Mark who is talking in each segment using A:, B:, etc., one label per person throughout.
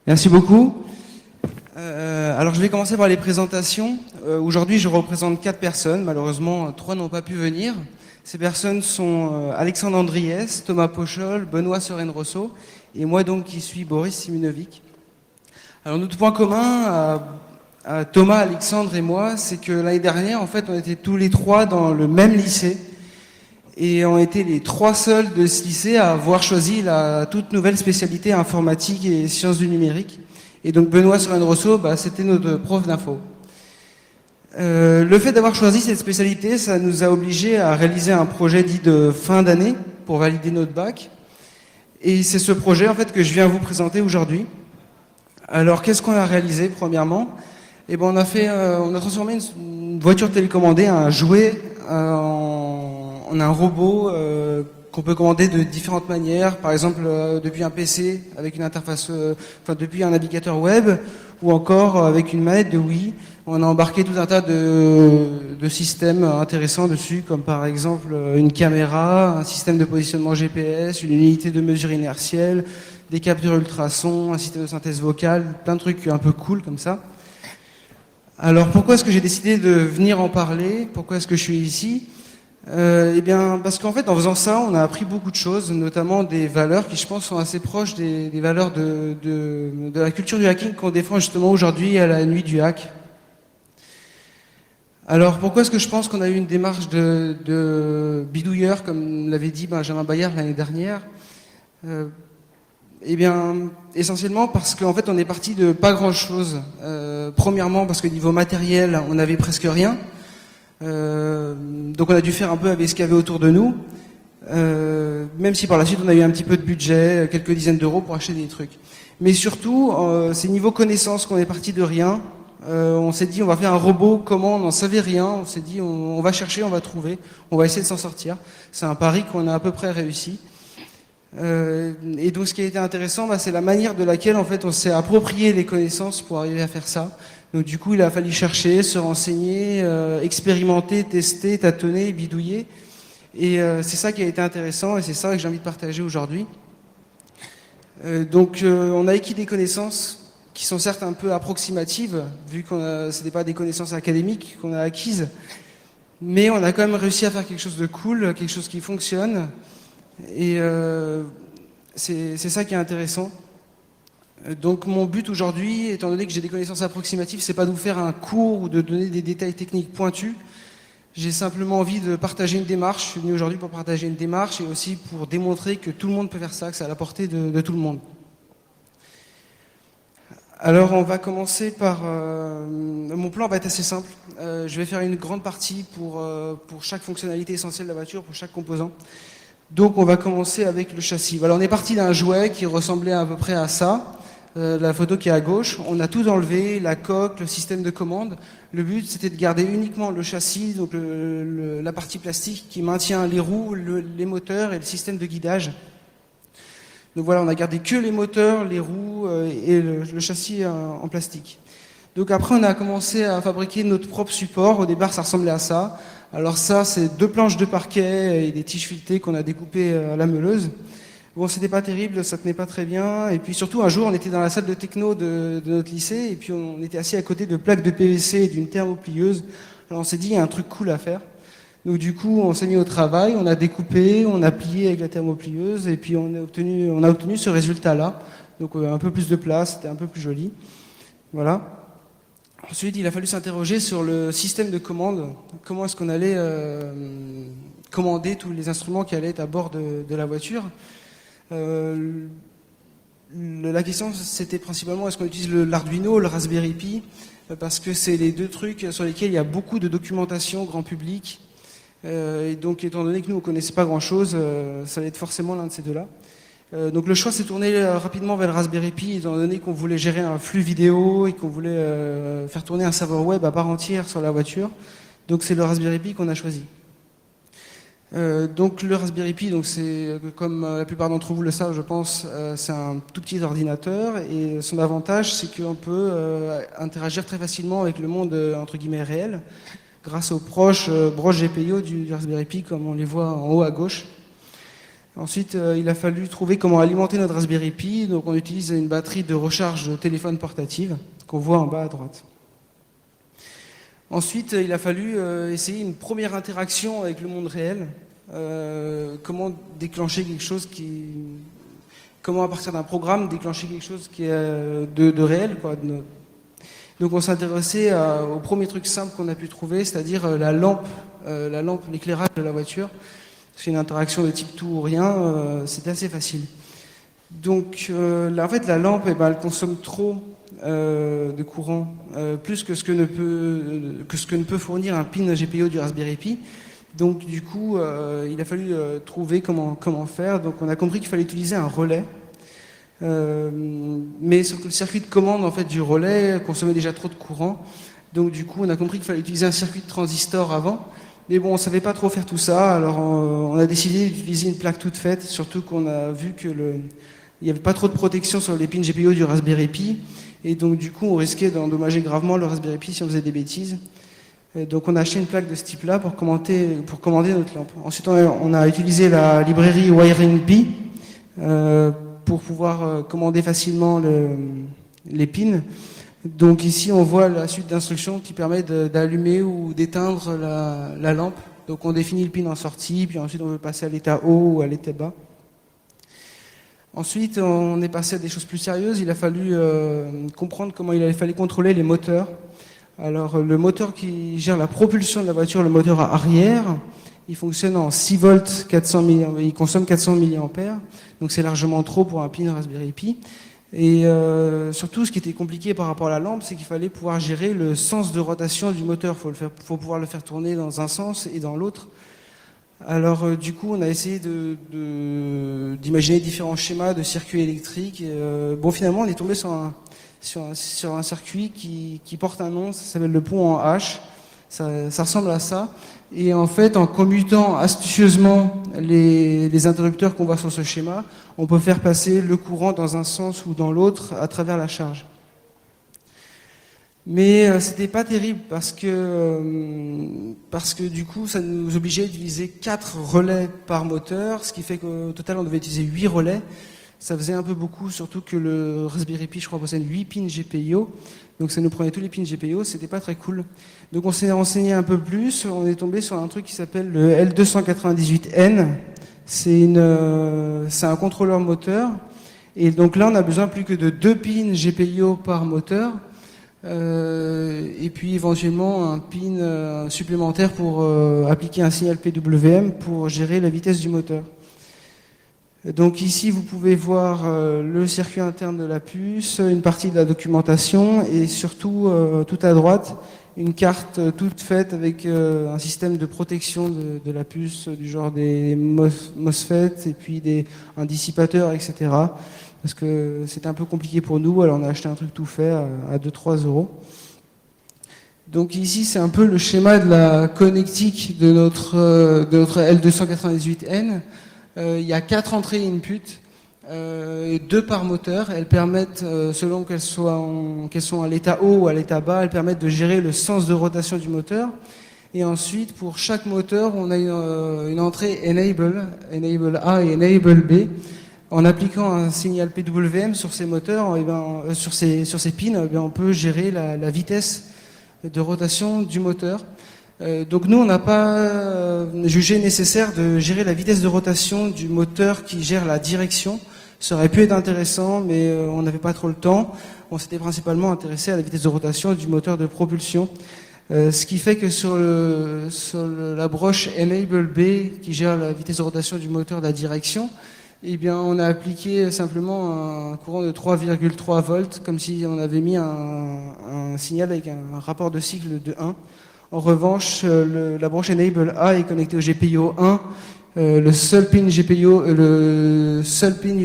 A: Merci beaucoup. Alors je vais commencer par les présentations. Aujourd'hui je représente 4 personnes, malheureusement 3 n'ont pas pu venir. Ces personnes sont Alexandre Andriès, Thomas Pochol, Benoît Soren-Rosso et moi donc qui suis Boris Simonovic. Alors notre point commun à Thomas, Alexandre et moi, c'est que l'année dernière en fait on était tous les 3 dans le même lycée et on était les 3 seuls de ce lycée à avoir choisi la toute nouvelle spécialité informatique et sciences du numérique. Et donc Benoît Soren-Rosso, c'était notre prof d'info. Le fait d'avoir choisi cette spécialité, ça nous a obligés à réaliser un projet dit de fin d'année pour valider notre bac. Et c'est ce projet en fait que je viens vous présenter aujourd'hui. Alors qu'est-ce qu'on a réalisé premièrement? Eh ben, on a transformé une voiture télécommandée, un jouet, en un robot qu'on peut commander de différentes manières, par exemple depuis un PC avec une interface, depuis un navigateur web, ou encore avec une manette de Wii. On a embarqué tout un tas de systèmes intéressants dessus, comme par exemple une caméra, un système de positionnement GPS, une unité de mesure inertielle, des capteurs ultrasons, un système de synthèse vocale, plein de trucs un peu cool comme ça. Alors pourquoi est-ce que j'ai décidé de venir en parler? Pourquoi est-ce que je suis ici? Eh bien, parce qu'en fait, en faisant ça, on a appris beaucoup de choses, notamment des valeurs qui, je pense, sont assez proches des valeurs de la culture du hacking qu'on défend justement aujourd'hui à la nuit du hack. Alors, pourquoi est-ce que je pense qu'on a eu une démarche de bidouilleur, comme l'avait dit Benjamin Bayard l'année dernière? Eh bien, essentiellement parce qu'en fait, on est parti de pas grand-chose. Premièrement, parce que niveau matériel, on n'avait presque rien. Donc on a dû faire un peu avec ce qu'il y avait autour de nous, même si par la suite on a eu un petit peu de budget, quelques dizaines d'euros pour acheter des trucs. Mais surtout, c'est niveau connaissance qu'on est parti de rien. On s'est dit on va faire un robot, comment on n'en savait rien. On s'est dit on va chercher, on va trouver, on va essayer de s'en sortir. C'est un pari qu'on a à peu près réussi. Et donc ce qui a été intéressant, c'est la manière de laquelle en fait on s'est approprié les connaissances pour arriver à faire ça. Donc du coup il a fallu chercher, se renseigner, expérimenter, tester, tâtonner, bidouiller. Et c'est ça qui a été intéressant et c'est ça que j'ai envie de partager aujourd'hui. Donc on a acquis des connaissances qui sont certes un peu approximatives, vu que ce n'était pas des connaissances académiques qu'on a acquises, mais on a quand même réussi à faire quelque chose de cool, quelque chose qui fonctionne. Et c'est ça qui est intéressant. Donc mon but aujourd'hui, étant donné que j'ai des connaissances approximatives, c'est pas de vous faire un cours ou de donner des détails techniques pointus. J'ai simplement envie de partager une démarche. Je suis venu aujourd'hui pour partager une démarche et aussi pour démontrer que tout le monde peut faire ça, que c'est à la portée de tout le monde. Alors on va commencer par... mon plan va être assez simple. Je vais faire une grande partie pour chaque fonctionnalité essentielle de la voiture, pour chaque composant. Donc on va commencer avec le châssis. Voilà, on est parti d'un jouet qui ressemblait à peu près à ça. La photo qui est à gauche, on a tout enlevé, la coque, le système de commande. Le but c'était de garder uniquement le châssis, donc la partie plastique qui maintient les roues, les moteurs et le système de guidage. Donc voilà, on a gardé que les moteurs, les roues et le châssis en plastique. Donc après on a commencé à fabriquer notre propre support. Au départ ça ressemblait à ça. Alors ça c'est 2 planches de parquet et des tiges filetées qu'on a découpées à la meuleuse. Bon, c'était pas terrible, ça tenait pas très bien. Et puis surtout, un jour, on était dans la salle de techno de notre lycée, et puis on était assis à côté de plaques de PVC et d'une thermoplieuse. Alors on s'est dit, il y a un truc cool à faire. Donc du coup, on s'est mis au travail, on a découpé, on a plié avec la thermoplieuse, et puis on a obtenu ce résultat-là. Donc un peu plus de place, c'était un peu plus joli. Voilà. Ensuite, il a fallu s'interroger sur le système de commande. Comment est-ce qu'on allait commander tous les instruments qui allaient être à bord de la voiture. La question c'était principalement est-ce qu'on utilise l'Arduino, le Raspberry Pi, parce que c'est les 2 trucs sur lesquels il y a beaucoup de documentation grand public. Et donc étant donné que nous on ne connaissait pas grand chose, ça allait être forcément l'un de ces 2-là. Donc le choix s'est tourné rapidement vers le Raspberry Pi, étant donné qu'on voulait gérer un flux vidéo et qu'on voulait faire tourner un serveur web à part entière sur la voiture. Donc c'est le Raspberry Pi qu'on a choisi. Donc le Raspberry Pi, c'est comme la plupart d'entre vous le savent, je pense, c'est un tout petit ordinateur et son avantage, c'est qu'on peut interagir très facilement avec le monde entre guillemets réel, grâce aux proches broches GPIO du Raspberry Pi, comme on les voit en haut à gauche. Ensuite, il a fallu trouver comment alimenter notre Raspberry Pi. Donc, on utilise une batterie de recharge de téléphone portative qu'on voit en bas à droite. Ensuite, il a fallu essayer une première interaction avec le monde réel. Comment déclencher quelque chose comment à partir d'un programme déclencher quelque chose qui est de réel, quoi. Donc on s'intéressait au premier truc simple qu'on a pu trouver, c'est-à-dire la lampe, l'éclairage de la voiture. C'est une interaction de type tout ou rien, c'était assez facile. Donc en fait la lampe, elle consomme trop de courant, plus que ce que ne peut fournir un pin GPIO du Raspberry Pi. Donc du coup, il a fallu trouver comment faire. Donc on a compris qu'il fallait utiliser un relais. Mais sur le circuit de commande en fait, du relais consommait déjà trop de courant. Donc du coup, on a compris qu'il fallait utiliser un circuit de transistor avant. Mais bon, on ne savait pas trop faire tout ça. Alors on a décidé d'utiliser une plaque toute faite, surtout qu'on a vu qu'il n'y avait pas trop de protection sur les pins GPIO du Raspberry Pi. Et donc du coup, on risquait d'endommager gravement le Raspberry Pi si on faisait des bêtises. Donc on a acheté une plaque de ce type-là pour commander notre lampe. Ensuite on a utilisé la librairie WiringPi pour pouvoir commander facilement les pins. Donc ici on voit la suite d'instructions qui permet d'allumer ou d'éteindre la lampe. Donc on définit le pin en sortie, puis ensuite on veut passer à l'état haut ou à l'état bas. Ensuite on est passé à des choses plus sérieuses. Il a fallu comprendre comment il fallait contrôler les moteurs. Alors le moteur qui gère la propulsion de la voiture, le moteur à arrière, il fonctionne en 6 volts, 400 mA, il consomme 400 mA, donc c'est largement trop pour un pin Raspberry Pi. Et surtout, ce qui était compliqué par rapport à la lampe, c'est qu'il fallait pouvoir gérer le sens de rotation du moteur. Faut pouvoir le faire tourner dans un sens et dans l'autre. Alors du coup, on a essayé d'imaginer différents schémas de circuits électriques. Bon, finalement, on est tombé sur un circuit qui porte un nom, ça s'appelle le pont en H. Ça ressemble à ça. Et en fait, en commutant astucieusement les interrupteurs qu'on voit sur ce schéma, on peut faire passer le courant dans un sens ou dans l'autre à travers la charge. Mais c'était pas terrible parce que du coup, ça nous obligeait à utiliser 4 relais par moteur, ce qui fait qu'au total, on devait utiliser 8 relais. Ça faisait un peu beaucoup, surtout que le Raspberry Pi, je crois, possède 8 pins GPIO. Donc ça nous prenait tous les pins GPIO, c'était pas très cool. Donc on s'est renseigné un peu plus, on est tombé sur un truc qui s'appelle le L298N. C'est un contrôleur moteur. Et donc là, on a besoin plus que de 2 pins GPIO par moteur. Et puis éventuellement un pin supplémentaire pour appliquer un signal PWM pour gérer la vitesse du moteur. Donc ici, vous pouvez voir le circuit interne de la puce, une partie de la documentation et surtout, tout à droite, une carte toute faite avec un système de protection de la puce, du genre des MOSFET et puis un dissipateur, etc. Parce que c'était un peu compliqué pour nous, alors on a acheté un truc tout fait à 2-3 euros. Donc ici, c'est un peu le schéma de la connectique de notre L298N. Il y a 4 entrées input, 2 par moteur. Elles permettent, selon qu'elles sont à l'état haut ou à l'état bas, elles permettent de gérer le sens de rotation du moteur. Et ensuite, pour chaque moteur, on a une entrée enable A et enable B. En appliquant un signal PWM sur ces moteurs, sur ces pins, on peut gérer la vitesse de rotation du moteur. Donc nous, on n'a pas jugé nécessaire de gérer la vitesse de rotation du moteur qui gère la direction. Ça aurait pu être intéressant, mais on n'avait pas trop le temps. On s'était principalement intéressé à la vitesse de rotation du moteur de propulsion. Ce qui fait que sur la broche Enable B, qui gère la vitesse de rotation du moteur de la direction, eh bien, on a appliqué simplement un courant de 3,3 volts, comme si on avait mis un signal avec un rapport de cycle de 1. En revanche, la branche Enable A est connectée au GPIO 1, le seul pin du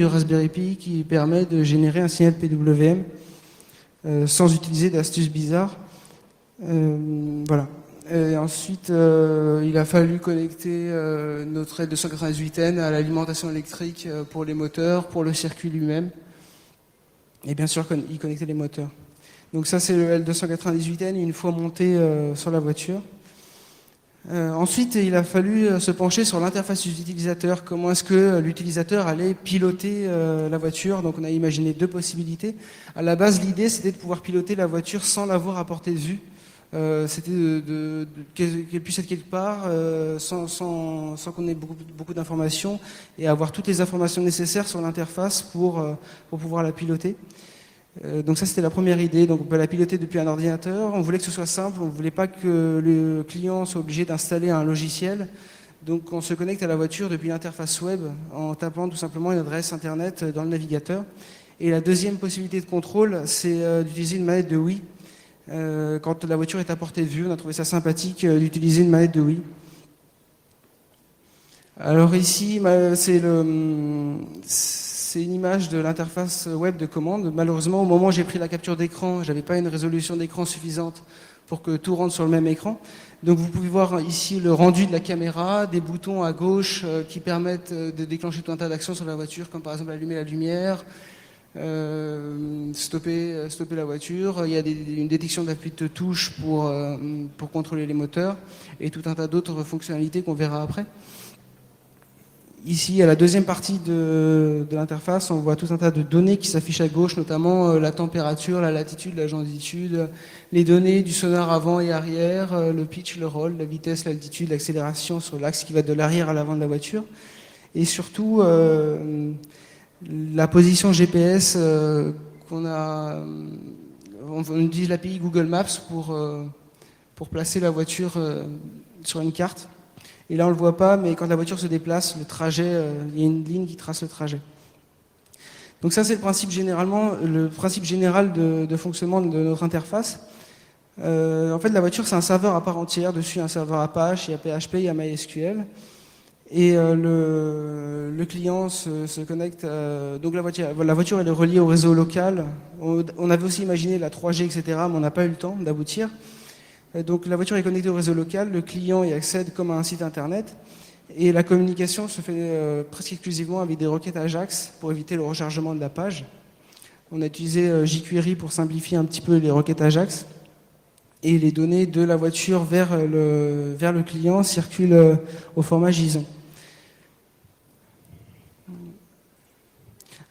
A: Raspberry Pi qui permet de générer un signal PWM sans utiliser d'astuces bizarres. Voilà. Et ensuite, il a fallu connecter notre L298N à l'alimentation électrique pour les moteurs, pour le circuit lui-même, et bien sûr y connecter les moteurs. Donc ça, c'est le L298N une fois monté sur la voiture. Ensuite, il a fallu se pencher sur l'interface utilisateur. Comment est-ce que l'utilisateur allait piloter la voiture? Donc on a imaginé deux possibilités. À la base, l'idée, c'était de pouvoir piloter la voiture sans l'avoir à portée de vue. C'était qu'elle puisse être quelque part sans qu'on ait beaucoup d'informations et avoir toutes les informations nécessaires sur l'interface pour pouvoir la piloter. Donc ça, c'était la première idée. Donc on peut la piloter depuis un ordinateur. On voulait que ce soit simple. On ne voulait pas que le client soit obligé d'installer un logiciel. Donc on se connecte à la voiture depuis l'interface web en tapant tout simplement une adresse internet dans le navigateur. Et la deuxième possibilité de contrôle, c'est d'utiliser une manette de Wii. Quand la voiture est à portée de vue, on a trouvé ça sympathique d'utiliser une manette de Wii. Alors ici, c'est une image de l'interface web de commande. Malheureusement, au moment où j'ai pris la capture d'écran, je n'avais pas une résolution d'écran suffisante pour que tout rentre sur le même écran. Donc vous pouvez voir ici le rendu de la caméra, des boutons à gauche qui permettent de déclencher tout un tas d'actions sur la voiture, comme par exemple allumer la lumière, stopper la voiture. Il y a une détection d'appui de touche pour contrôler les moteurs et tout un tas d'autres fonctionnalités qu'on verra après. Ici, à la deuxième partie de l'interface, on voit tout un tas de données qui s'affichent à gauche, notamment la température, la latitude, la longitude, les données du sonar avant et arrière, le pitch, le roll, la vitesse, l'altitude, l'accélération sur l'axe qui va de l'arrière à l'avant de la voiture. Et surtout, la position GPS qu'on a... On utilise l'API Google Maps pour placer la voiture sur une carte. Et là, on ne le voit pas, mais quand la voiture se déplace, le trajet, il y a une ligne qui trace le trajet. Donc ça, c'est le principe général de fonctionnement de notre interface. En fait, la voiture, c'est un serveur à part entière. Dessus, il y a un serveur Apache, il y a PHP, il y a MySQL. Et le client se connecte. Donc la voiture, elle est reliée au réseau local. On avait aussi imaginé la 3G, etc., mais on n'a pas eu le temps d'aboutir. Donc la voiture est connectée au réseau local, le client y accède comme à un site internet et la communication se fait presque exclusivement avec des requêtes Ajax pour éviter le rechargement de la page. On a utilisé jQuery pour simplifier un petit peu les requêtes Ajax et les données de la voiture vers le client circulent au format JSON.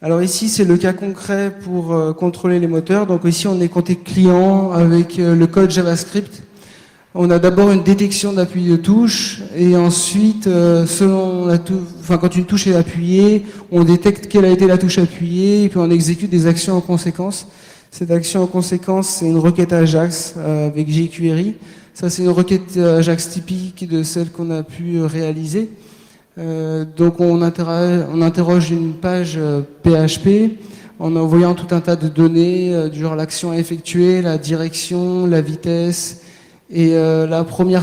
A: Alors ici, c'est le cas concret pour contrôler les moteurs. Donc ici, on est côté client avec le code JavaScript. On a d'abord une détection d'appui de touche et ensuite, quand une touche est appuyée, on détecte quelle a été la touche appuyée et puis on exécute des actions en conséquence. Cette action en conséquence, c'est une requête Ajax avec jQuery. Ça, c'est une requête Ajax typique de celle qu'on a pu réaliser. Donc on interroge une page PHP en envoyant tout un tas de données du genre l'action à effectuer, la direction, la vitesse et la première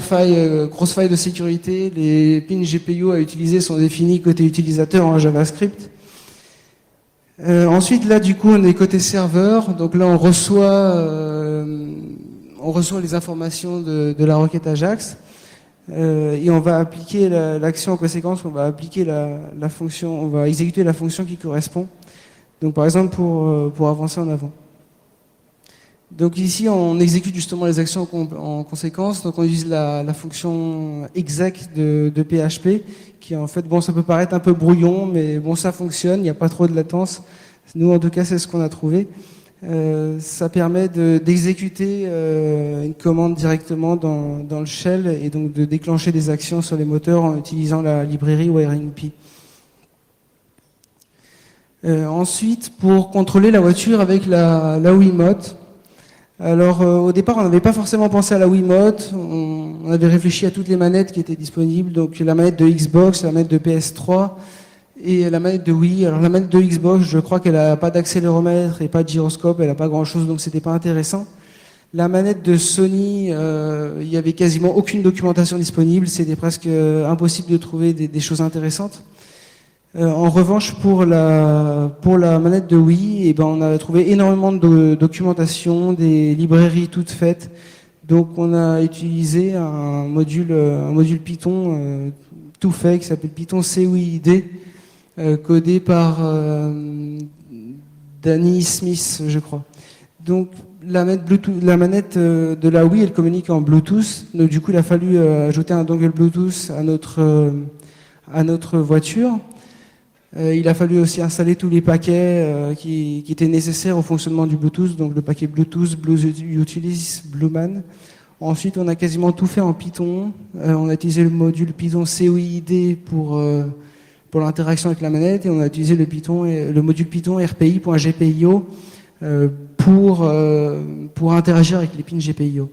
A: grosse faille de sécurité, les pins GPIO à utiliser sont définis côté utilisateur en JavaScript. Ensuite là du coup on est côté serveur, donc là on reçoit les informations de la requête Ajax. Et on va appliquer l'action en conséquence, on va appliquer la fonction, on va exécuter la fonction qui correspond. Donc par exemple pour avancer en avant. Donc ici on exécute justement les actions en conséquence. Donc on utilise la fonction exec de PHP qui en fait, bon ça peut paraître un peu brouillon, mais bon ça fonctionne, il n'y a pas trop de latence. Nous en tout cas c'est ce qu'on a trouvé. Ça permet d'exécuter une commande directement dans le shell et donc de déclencher des actions sur les moteurs en utilisant la librairie WiringP. Ensuite, pour contrôler la voiture avec la Wiimote. Alors au départ, on n'avait pas forcément pensé à la Wiimote. On avait réfléchi à toutes les manettes qui étaient disponibles, donc la manette de Xbox, la manette de PS3. Et la manette de Wii, alors la manette de Xbox, je crois qu'elle n'a pas d'accéléromètre et pas de gyroscope, elle n'a pas grand chose, donc c'était pas intéressant. La manette de Sony, il y avait quasiment aucune documentation disponible, c'était presque impossible de trouver des choses intéressantes. En revanche, pour la manette de Wii, on a trouvé énormément de documentation, des librairies toutes faites. Donc on a utilisé un module Python tout fait qui s'appelle Python CWID. Codé par Danny Smith, je crois. Donc la manette de la Wii, elle communique en Bluetooth. Donc du coup, il a fallu ajouter un dongle Bluetooth à notre voiture. Il a fallu aussi installer tous les paquets qui étaient nécessaires au fonctionnement du Bluetooth, donc le paquet Bluetooth, Bluetooth, Blueman. Ensuite, on a quasiment tout fait en Python. On a utilisé le module Python COID pour l'interaction avec la manette, et on a utilisé le module Python RPI.GPIO pour interagir avec les pins GPIO.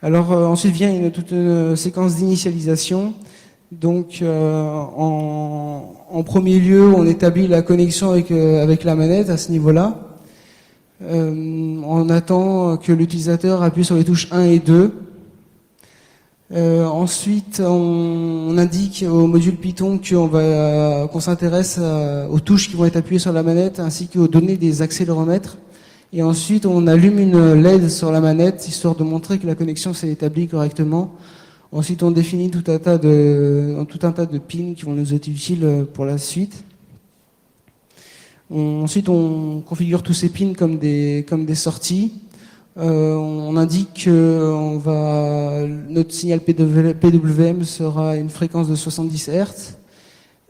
A: Alors ensuite vient toute une séquence d'initialisation. Donc en premier lieu, on établit la connexion avec la manette à ce niveau-là. On attend que l'utilisateur appuie sur les touches 1 et 2. Ensuite, on indique au module Python qu'on s'intéresse aux touches qui vont être appuyées sur la manette ainsi qu'aux données des accéléromètres. Et ensuite, on allume une LED sur la manette histoire de montrer que la connexion s'est établie correctement. Ensuite, on définit tout un tas de pins qui vont nous être utiles pour la suite. Ensuite, on configure tous ces pins comme des sorties. On indique que notre signal PWM sera une fréquence de 70 Hz.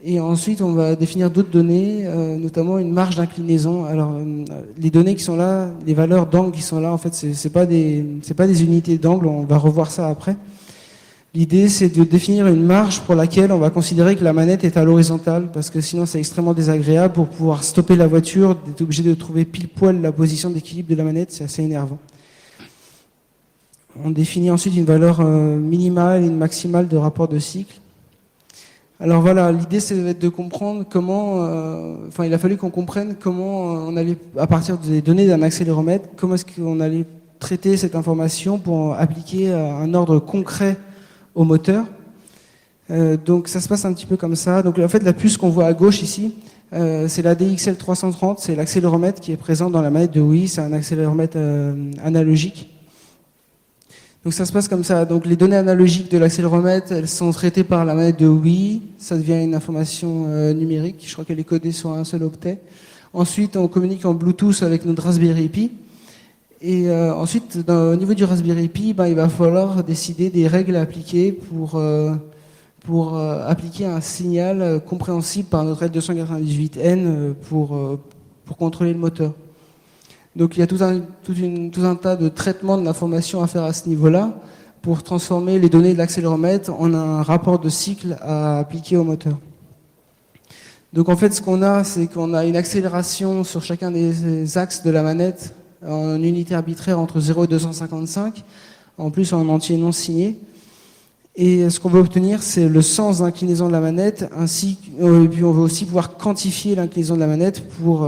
A: Et ensuite, on va définir d'autres données, notamment une marge d'inclinaison. Alors, les données qui sont là, les valeurs d'angle qui sont là, en fait, c'est pas des unités d'angle. On va revoir ça après. L'idée, c'est de définir une marge pour laquelle on va considérer que la manette est à l'horizontale, parce que sinon c'est extrêmement désagréable. Pour pouvoir stopper la voiture, d'être obligé de trouver pile poil la position d'équilibre de la manette, c'est assez énervant. On définit ensuite une valeur minimale et une maximale de rapport de cycle. Alors voilà, l'idée c'est de comprendre comment, il a fallu qu'on comprenne comment on allait, à partir des données d'un accéléromètre, comment est-ce qu'on allait traiter cette information pour appliquer un ordre concret au moteur. Donc ça se passe un petit peu comme ça. Donc en fait la puce qu'on voit à gauche ici, c'est la DXL 330, c'est l'accéléromètre qui est présent dans la manette de Wii, c'est un accéléromètre analogique. Donc ça se passe comme ça. Donc les données analogiques de l'accéléromètre, elles sont traitées par la manette de Wii, ça devient une information numérique, je crois qu'elle est codée sur un seul octet. Ensuite on communique en Bluetooth avec notre Raspberry Pi. Et ensuite, au niveau du Raspberry Pi, il va falloir décider des règles à appliquer pour appliquer un signal compréhensible par notre L298N pour contrôler le moteur. Donc il y a tout un tas de traitements de l'information à faire à ce niveau-là pour transformer les données de l'accéléromètre en un rapport de cycle à appliquer au moteur. Donc en fait, ce qu'on a, c'est qu'on a une accélération sur chacun des axes de la manette en unité arbitraire entre 0 et 255, en plus en entier non signé. Et ce qu'on veut obtenir, c'est le sens d'inclinaison de la manette, et puis on veut aussi pouvoir quantifier l'inclinaison de la manette pour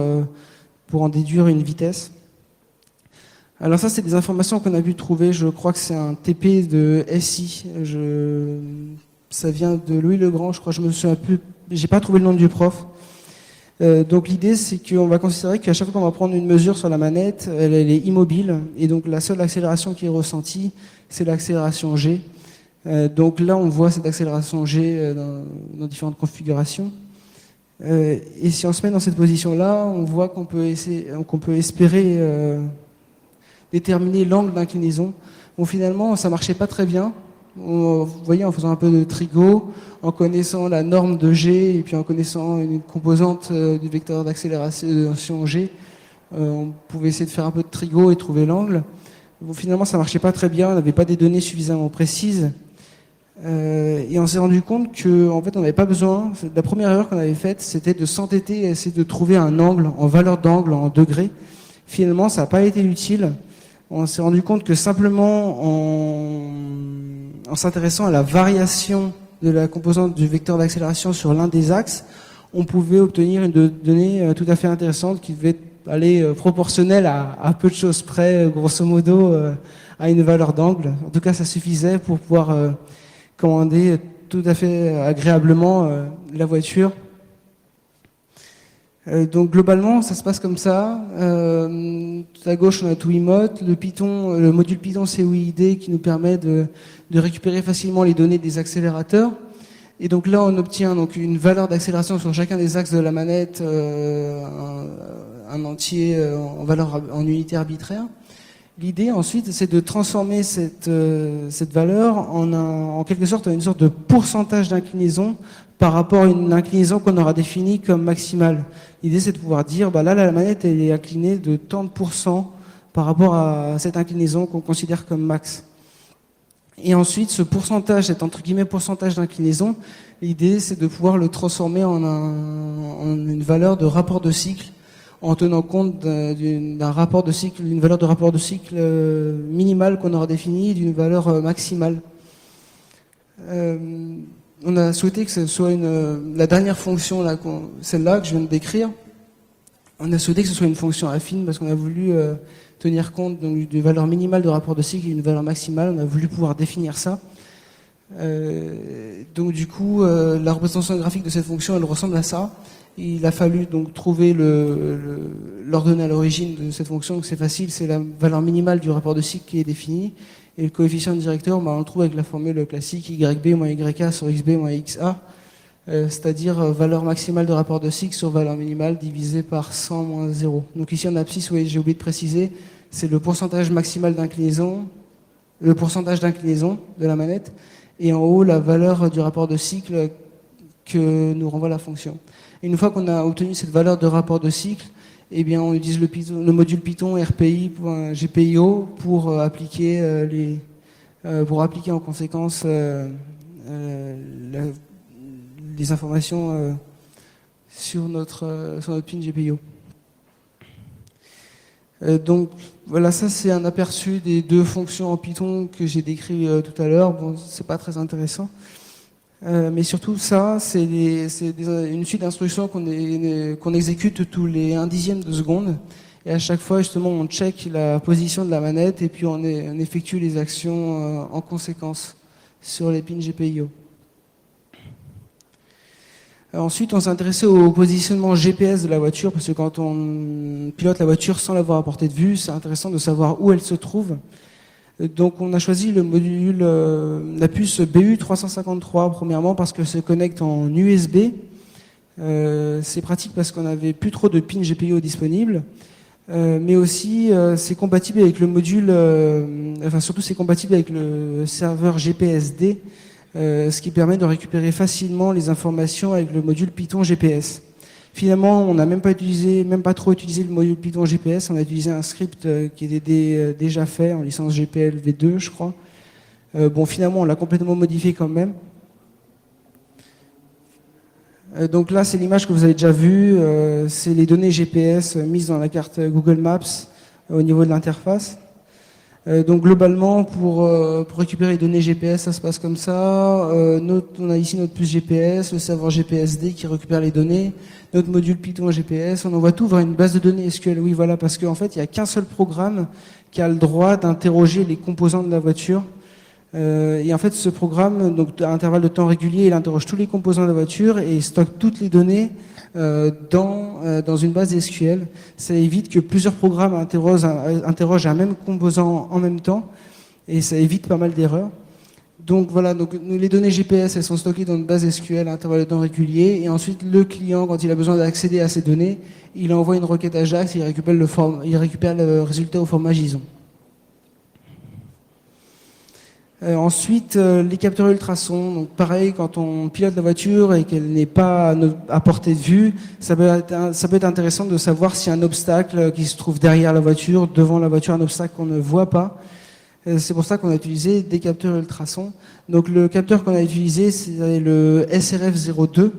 A: en déduire une vitesse. Alors ça, c'est des informations qu'on a pu trouver, je crois que c'est un TP de SI, ça vient de Louis Legrand, je crois, je me souviens plus, j'ai pas trouvé le nom du prof. Donc l'idée, c'est qu'on va considérer qu'à chaque fois qu'on va prendre une mesure sur la manette, elle est immobile, et donc la seule accélération qui est ressentie, c'est l'accélération G. Donc là, on voit cette accélération G dans différentes configurations. Et si on se met dans cette position-là, on voit qu'on peut espérer déterminer l'angle d'inclinaison. Bon, finalement, ça marchait pas très bien. Vous voyez, en faisant un peu de trigo, en connaissant la norme de G et puis en connaissant une composante du vecteur d'accélération G, on pouvait essayer de faire un peu de trigo et trouver l'angle. Bon, finalement, ça marchait pas très bien, on n'avait pas des données suffisamment précises. Et on s'est rendu compte qu'en fait, on n'avait pas besoin. La première erreur qu'on avait faite, c'était de s'entêter à essayer de trouver un angle en valeur d'angle, en degrés. Finalement, ça n'a pas été utile. On s'est rendu compte que simplement en s'intéressant à la variation de la composante du vecteur d'accélération sur l'un des axes, on pouvait obtenir une donnée tout à fait intéressante qui devait aller proportionnelle à peu de choses près, grosso modo, à une valeur d'angle. En tout cas, ça suffisait pour pouvoir commander tout à fait agréablement la voiture. Donc globalement, ça se passe comme ça. Tout à gauche, on a Twimote, le module Python COID qui nous permet de récupérer facilement les données des accélérateurs. Et donc là, on obtient donc une valeur d'accélération sur chacun des axes de la manette, un entier en valeur en unité arbitraire. L'idée ensuite, c'est de transformer cette valeur en quelque sorte une sorte de pourcentage d'inclinaison par rapport à une inclinaison qu'on aura définie comme maximale. L'idée, c'est de pouvoir dire, bah là, la manette elle est inclinée de tant de pourcents par rapport à cette inclinaison qu'on considère comme max. Et ensuite, ce pourcentage, cet entre guillemets pourcentage d'inclinaison, l'idée, c'est de pouvoir le transformer en une valeur de rapport de cycle, en tenant compte d'un rapport de cycle, d'une valeur de rapport de cycle minimale qu'on aura définie, et d'une valeur maximale. On a souhaité que ce soit la dernière fonction, celle-là que je viens de décrire, on a souhaité que ce soit une fonction affine parce qu'on a voulu tenir compte donc, d'une valeur minimale de rapport de cycle et une valeur maximale. On a voulu pouvoir définir ça. Donc du coup, la représentation graphique de cette fonction, elle ressemble à ça. Il a fallu donc trouver l'ordonnée à l'origine de cette fonction, donc c'est facile, c'est la valeur minimale du rapport de cycle qui est définie. Et le coefficient directeur, on le trouve avec la formule classique YB moins YA sur XB moins XA, c'est-à-dire valeur maximale de rapport de cycle sur valeur minimale divisée par 100 moins 0. Donc ici en abscisse, oui, j'ai oublié de préciser, c'est le pourcentage maximal d'inclinaison, le pourcentage d'inclinaison de la manette, et en haut la valeur du rapport de cycle que nous renvoie la fonction. Et une fois qu'on a obtenu cette valeur de rapport de cycle, eh bien, on utilise le module Python RPI.GPIO pour appliquer en conséquence les informations sur notre pin GPIO. Donc voilà, ça c'est un aperçu des deux fonctions en Python que j'ai décrit tout à l'heure. Bon, c'est pas très intéressant. Mais surtout ça, c'est une suite d'instructions qu'on exécute tous les 1/10 de seconde. Et à chaque fois, justement, on check la position de la manette et puis on effectue les actions en conséquence sur les pins GPIO. Ensuite, on s'est intéressé au positionnement GPS de la voiture, parce que quand on pilote la voiture sans l'avoir à portée de vue, c'est intéressant de savoir où elle se trouve. Donc on a choisi le module, la puce BU353 premièrement parce qu'elle se connecte en USB. C'est pratique parce qu'on n'avait plus trop de pins GPIO disponibles, mais aussi c'est compatible avec le module, surtout c'est compatible avec le serveur GPSD, ce qui permet de récupérer facilement les informations avec le module Python GPS. Finalement, on n'a même pas trop utilisé le module Python GPS, on a utilisé un script qui était déjà fait en licence GPL V2, je crois. Bon, finalement, on l'a complètement modifié quand même. Donc là, c'est l'image que vous avez déjà vue, c'est les données GPS mises dans la carte Google Maps au niveau de l'interface. Donc globalement, pour récupérer les données GPS, ça se passe comme ça. On a ici notre puce GPS, le serveur GPSD qui récupère les données, notre module Python GPS, on envoie tout vers une base de données SQL. Oui, voilà, parce qu'en fait, il n'y a qu'un seul programme qui a le droit d'interroger les composants de la voiture. Et en fait, ce programme, donc à intervalle de temps régulier, il interroge tous les composants de la voiture et il stocke toutes les données dans une base SQL. Ça évite que plusieurs programmes interrogent un même composant en même temps et ça évite pas mal d'erreurs. Donc voilà, donc les données GPS elles sont stockées dans une base SQL à intervalle de temps régulier et ensuite le client, quand il a besoin d'accéder à ces données, il envoie une requête AJAX et il récupère le résultat au format JSON. Ensuite, les capteurs ultrasons. Donc pareil, quand on pilote la voiture et qu'elle n'est pas à portée de vue, ça peut être intéressant de savoir s'il y a un obstacle qui se trouve derrière la voiture, devant la voiture, un obstacle qu'on ne voit pas. C'est pour ça qu'on a utilisé des capteurs ultrasons. Donc le capteur qu'on a utilisé, c'est le SRF02.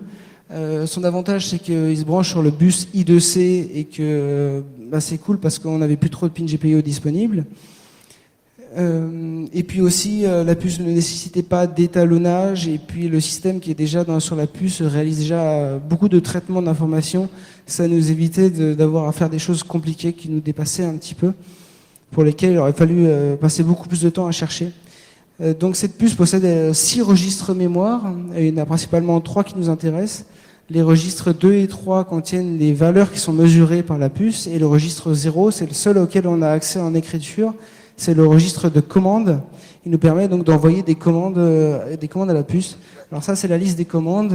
A: Son avantage, c'est qu'il se branche sur le bus I2C et que c'est cool parce qu'on n'avait plus trop de pins GPIO disponibles. Et puis aussi, la puce ne nécessitait pas d'étalonnage et puis le système qui est déjà sur la puce réalise déjà beaucoup de traitements d'informations. Ça nous évitait d'avoir à faire des choses compliquées qui nous dépassaient un petit peu, pour lesquelles il aurait fallu passer beaucoup plus de temps à chercher. Donc cette puce possède 6 registres mémoire, et il y en a principalement 3 qui nous intéressent. Les registres 2 et 3 contiennent les valeurs qui sont mesurées par la puce, et le registre 0, c'est le seul auquel on a accès en écriture. c'est le registre de commandes. Il nous permet donc d'envoyer des commandes à la puce. Alors ça, c'est la liste des commandes.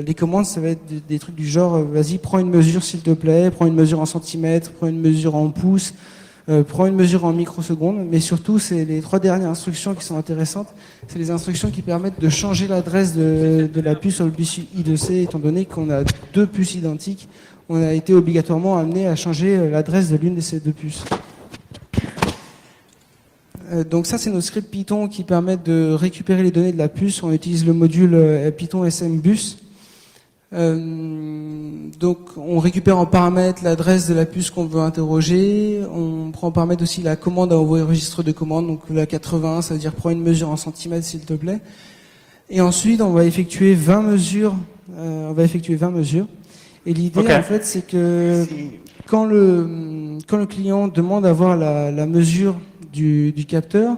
A: Les commandes, ça va être des trucs du genre, vas-y, prends une mesure s'il te plaît, prends une mesure en centimètres, prends une mesure en pouces, prends une mesure en microsecondes. Mais surtout, c'est les 3 dernières instructions qui sont intéressantes. C'est les instructions qui permettent de changer l'adresse de la puce sur le bus I2C, étant donné qu'on a 2 puces identiques. On a été obligatoirement amené à changer l'adresse de l'une de ces 2 puces. Donc ça, c'est nos scripts Python qui permettent de récupérer les données de la puce. On utilise le module Python SMBus. Donc on récupère en paramètre l'adresse de la puce qu'on veut interroger. On prend en paramètre aussi la commande à envoyer au registre de commande. Donc la 80, ça veut dire prends une mesure en centimètres s'il te plaît. Et ensuite, on va effectuer 20 mesures. Et l'idée, en fait, c'est que quand le client demande à voir la mesure du capteur,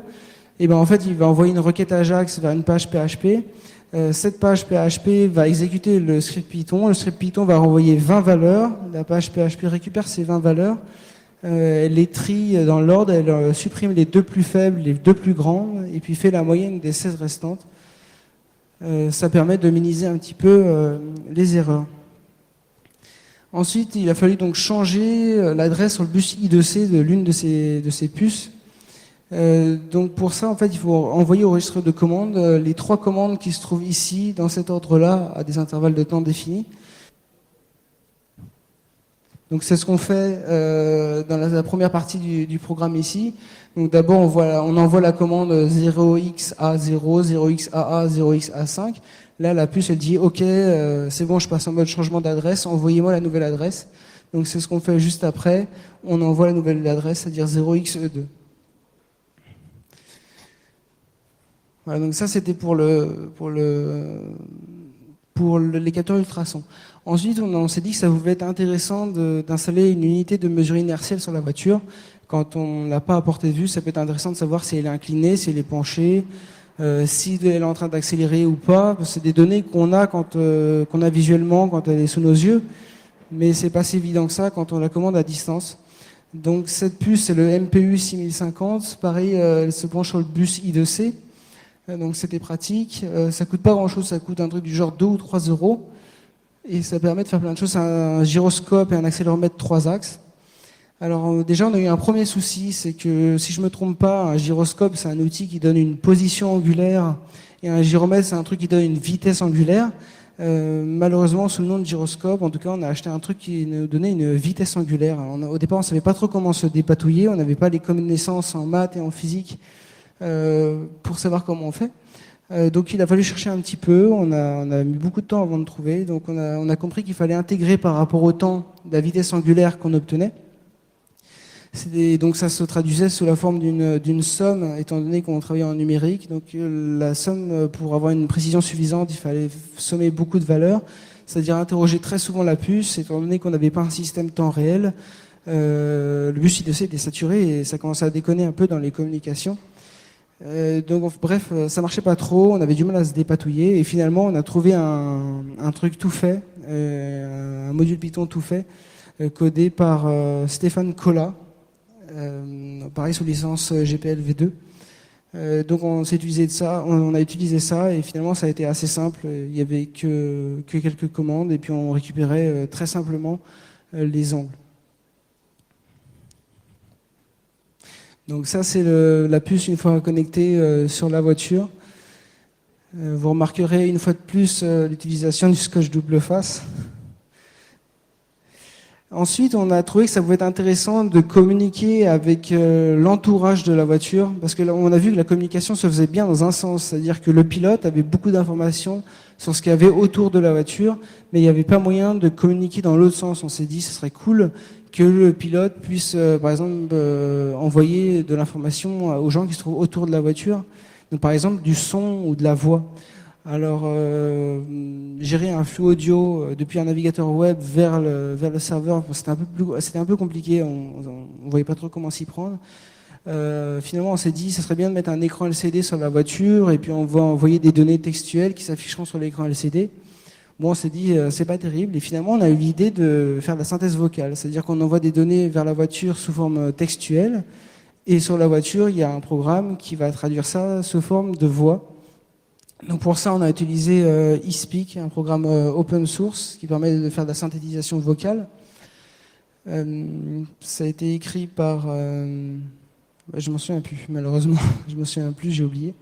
A: et ben en fait, il va envoyer une requête AJAX vers une page PHP. Cette page PHP va exécuter le script Python. Le script Python va renvoyer 20 valeurs. La page PHP récupère ces 20 valeurs. Elle les trie dans l'ordre. Elle supprime les 2 plus faibles, les 2 plus grands, et puis fait la moyenne des 16 restantes. Ça permet de minimiser un petit peu les erreurs. Ensuite, il a fallu donc changer l'adresse sur le bus I2C de l'une de ces puces. Donc pour ça, en fait, il faut envoyer au registre de commandes les 3 commandes qui se trouvent ici, dans cet ordre-là, à des intervalles de temps définis. Donc c'est ce qu'on fait dans la première partie du programme ici. Donc d'abord, on envoie la commande 0xA0, 0xAA, 0xA5. Là, la puce, elle dit « Ok, c'est bon, je passe en mode changement d'adresse, envoyez-moi la nouvelle adresse. » Donc c'est ce qu'on fait juste après. On envoie la nouvelle adresse, c'est-à-dire 0xe2. Voilà, donc ça, c'était pour les capteurs ultrasons. Ensuite, on s'est dit que ça pouvait être intéressant d'installer une unité de mesure inertielle sur la voiture. Quand on n'a pas à portée de vue, ça peut être intéressant de savoir si elle est inclinée, si elle est penchée, si elle est en train d'accélérer ou pas. C'est des données qu'on a qu'on a visuellement quand elle est sous nos yeux, mais c'est pas si évident que ça quand on la commande à distance. Donc cette puce, c'est le MPU 6050. Pareil, elle se branche sur le bus I2C. Donc c'était pratique. Ça coûte pas grand-chose, ça coûte un truc du genre 2 ou 3 euros. Et ça permet de faire plein de choses. C'est un gyroscope et un accéléromètre 3 axes. Alors déjà, on a eu un premier souci, c'est que si je me trompe pas, un gyroscope, c'est un outil qui donne une position angulaire, et un gyromètre, c'est un truc qui donne une vitesse angulaire. Malheureusement, sous le nom de gyroscope, en tout cas, on a acheté un truc qui nous donnait une vitesse angulaire. Au départ, on savait pas trop comment se dépatouiller, on n'avait pas les connaissances en maths et en physique pour savoir comment on fait. Donc il a fallu chercher un petit peu, on a mis beaucoup de temps avant de trouver, donc on a compris qu'il fallait intégrer par rapport au temps la vitesse angulaire qu'on obtenait. Donc ça se traduisait sous la forme d'une somme, étant donné qu'on travaillait en numérique. Donc la somme, pour avoir une précision suffisante, il fallait sommer beaucoup de valeurs, c'est-à-dire interroger très souvent la puce, étant donné qu'on n'avait pas un système temps réel. Le bus I2C était saturé et ça commençait à déconner un peu dans les communications. Donc bref, ça marchait pas trop, on avait du mal à se dépatouiller et finalement on a trouvé un truc tout fait, un module Python tout fait, codé par Stéphane Colla, pareil sous licence GPL V2. Donc on a utilisé ça et finalement ça a été assez simple, il y avait que quelques commandes et puis on récupérait très simplement les angles. Donc ça, c'est la puce une fois connectée sur la voiture. Vous remarquerez une fois de plus l'utilisation du scotch double face. Ensuite, on a trouvé que ça pouvait être intéressant de communiquer avec l'entourage de la voiture, parce que là, on a vu que la communication se faisait bien dans un sens, c'est-à-dire que le pilote avait beaucoup d'informations sur ce qu'il y avait autour de la voiture, mais il n'y avait pas moyen de communiquer dans l'autre sens. On s'est dit, ce serait cool que le pilote puisse, par exemple, envoyer de l'information aux gens qui se trouvent autour de la voiture. Donc, par exemple, du son ou de la voix. Alors, gérer un flux audio depuis un navigateur web vers le serveur, c'était un peu compliqué. On voyait pas trop comment s'y prendre. Finalement, on s'est dit, ça serait bien de mettre un écran LCD sur la voiture et puis on va envoyer des données textuelles qui s'afficheront sur l'écran LCD. Bon, on s'est dit, c'est pas terrible. Et finalement, on a eu l'idée de faire de la synthèse vocale. C'est-à-dire qu'on envoie des données vers la voiture sous forme textuelle. Et sur la voiture, il y a un programme qui va traduire ça sous forme de voix. Donc pour ça, on a utilisé eSpeak, un programme open source qui permet de faire de la synthétisation vocale. Ça a été écrit par... je m'en souviens plus, malheureusement. Je m'en souviens plus, j'ai oublié.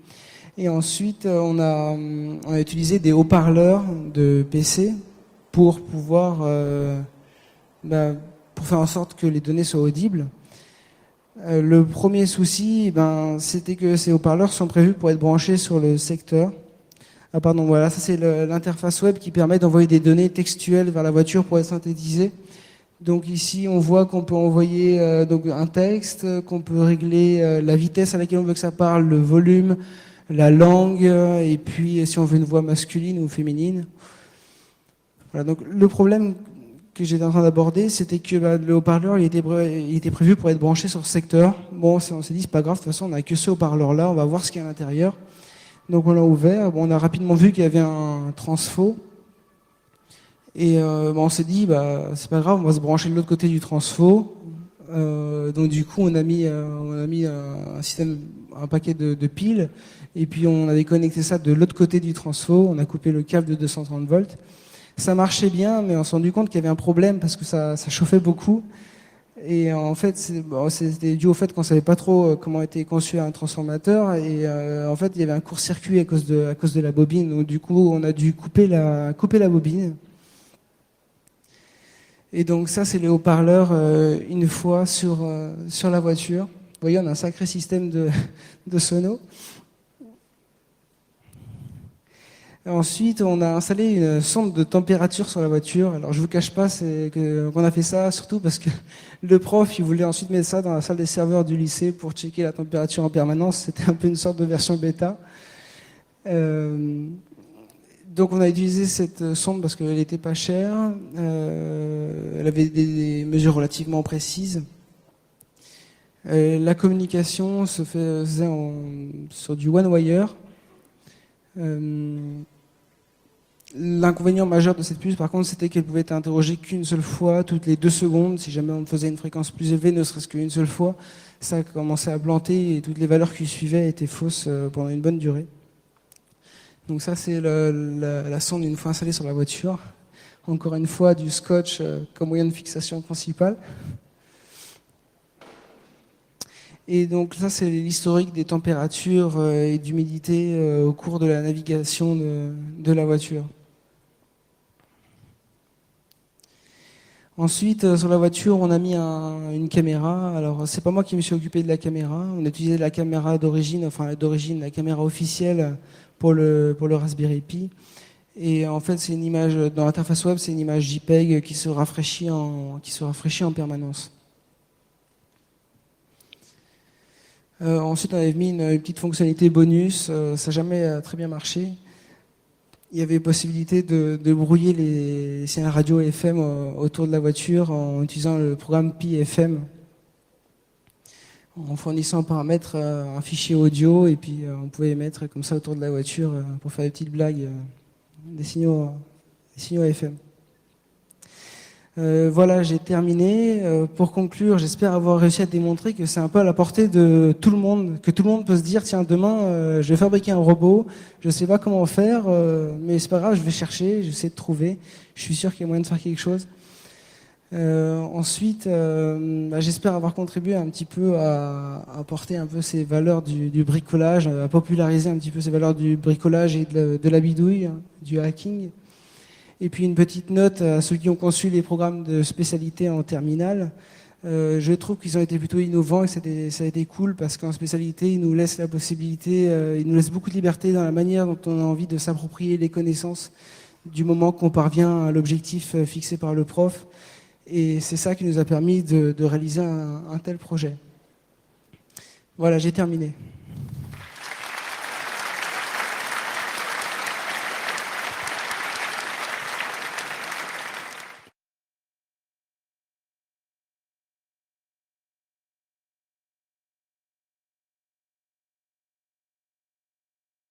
A: Et ensuite, on a utilisé des haut-parleurs de PC pour pouvoir... pour faire en sorte que les données soient audibles. Le premier souci, c'était que ces haut-parleurs sont prévus pour être branchés sur le secteur. Ah pardon, voilà, ça c'est l'interface web qui permet d'envoyer des données textuelles vers la voiture pour être synthétisées. Donc ici, on voit qu'on peut envoyer donc un texte, qu'on peut régler la vitesse à laquelle on veut que ça parle, le volume, la langue, et puis si on veut une voix masculine ou féminine. Voilà, donc le problème que j'étais en train d'aborder, c'était que le haut-parleur, il était prévu pour être branché sur ce secteur. Bon, on s'est dit, c'est pas grave, de toute façon, on n'a que ce haut-parleur-là, on va voir ce qu'il y a à l'intérieur. Donc on l'a ouvert, bon, on a rapidement vu qu'il y avait un transfo. Et on s'est dit, c'est pas grave, on va se brancher de l'autre côté du transfo. Donc du coup, on a mis un système, un paquet de piles, et puis on avait connecté ça de l'autre côté du transfo, on a coupé le câble de 230 volts. Ça marchait bien, mais on s'est rendu compte qu'il y avait un problème parce que ça chauffait beaucoup. Et en fait, c'était dû au fait qu'on savait pas trop comment était conçu un transformateur. Et en fait, il y avait un court-circuit à cause de la bobine. Donc du coup, on a dû couper la bobine. Et donc ça, c'est les haut-parleurs une fois sur la voiture. Vous voyez, on a un sacré système de sono. Ensuite, on a installé une sonde de température sur la voiture. Alors, je vous cache pas qu'on a fait ça surtout parce que le prof, il voulait ensuite mettre ça dans la salle des serveurs du lycée pour checker la température en permanence. C'était un peu une sorte de version bêta. Donc, on a utilisé cette sonde parce qu'elle n'était pas chère. Elle avait des mesures relativement précises. La communication se faisait sur du one-wire. L'inconvénient majeur de cette puce, par contre, c'était qu'elle pouvait être interrogée qu'une seule fois, toutes les 2 secondes. Si jamais on faisait une fréquence plus élevée, ne serait-ce qu'une seule fois, ça commençait à planter et toutes les valeurs qui suivaient étaient fausses pendant une bonne durée. Donc ça, c'est la sonde une fois installée sur la voiture. Encore une fois, du scotch comme moyen de fixation principal. Et donc ça, c'est l'historique des températures et d'humidité au cours de la navigation de la voiture. Ensuite, sur la voiture, on a mis une caméra. Alors, c'est pas moi qui me suis occupé de la caméra. On a utilisé la caméra d'origine, la caméra officielle pour le Raspberry Pi. Et en fait, c'est une image, dans l'interface web, c'est une image JPEG qui se rafraîchit en permanence. Ensuite, on avait mis une petite fonctionnalité bonus. Ça n'a jamais très bien marché. Il y avait possibilité de brouiller les signaux radio FM autour de la voiture en utilisant le programme Pi-FM, en fournissant en paramètre un fichier audio, et puis on pouvait émettre comme ça autour de la voiture pour faire des petites blagues, des signaux FM. Voilà, j'ai terminé. Pour conclure, j'espère avoir réussi à démontrer que c'est un peu à la portée de tout le monde, que tout le monde peut se dire, tiens, demain, je vais fabriquer un robot, je ne sais pas comment faire, mais c'est pas grave, je vais chercher, j'essaie de trouver, je suis sûr qu'il y a moyen de faire quelque chose. Ensuite, j'espère avoir contribué un petit peu à apporter un peu ces valeurs du bricolage, à populariser un petit peu ces valeurs du bricolage et de la bidouille, hein, du hacking. Et puis une petite note à ceux qui ont conçu les programmes de spécialité en terminale. Je trouve qu'ils ont été plutôt innovants et ça a été cool parce qu'en spécialité, ils nous laissent la possibilité, ils nous laissent beaucoup de liberté dans la manière dont on a envie de s'approprier les connaissances du moment qu'on parvient à l'objectif fixé par le prof. Et c'est ça qui nous a permis de réaliser un tel projet. Voilà, j'ai terminé.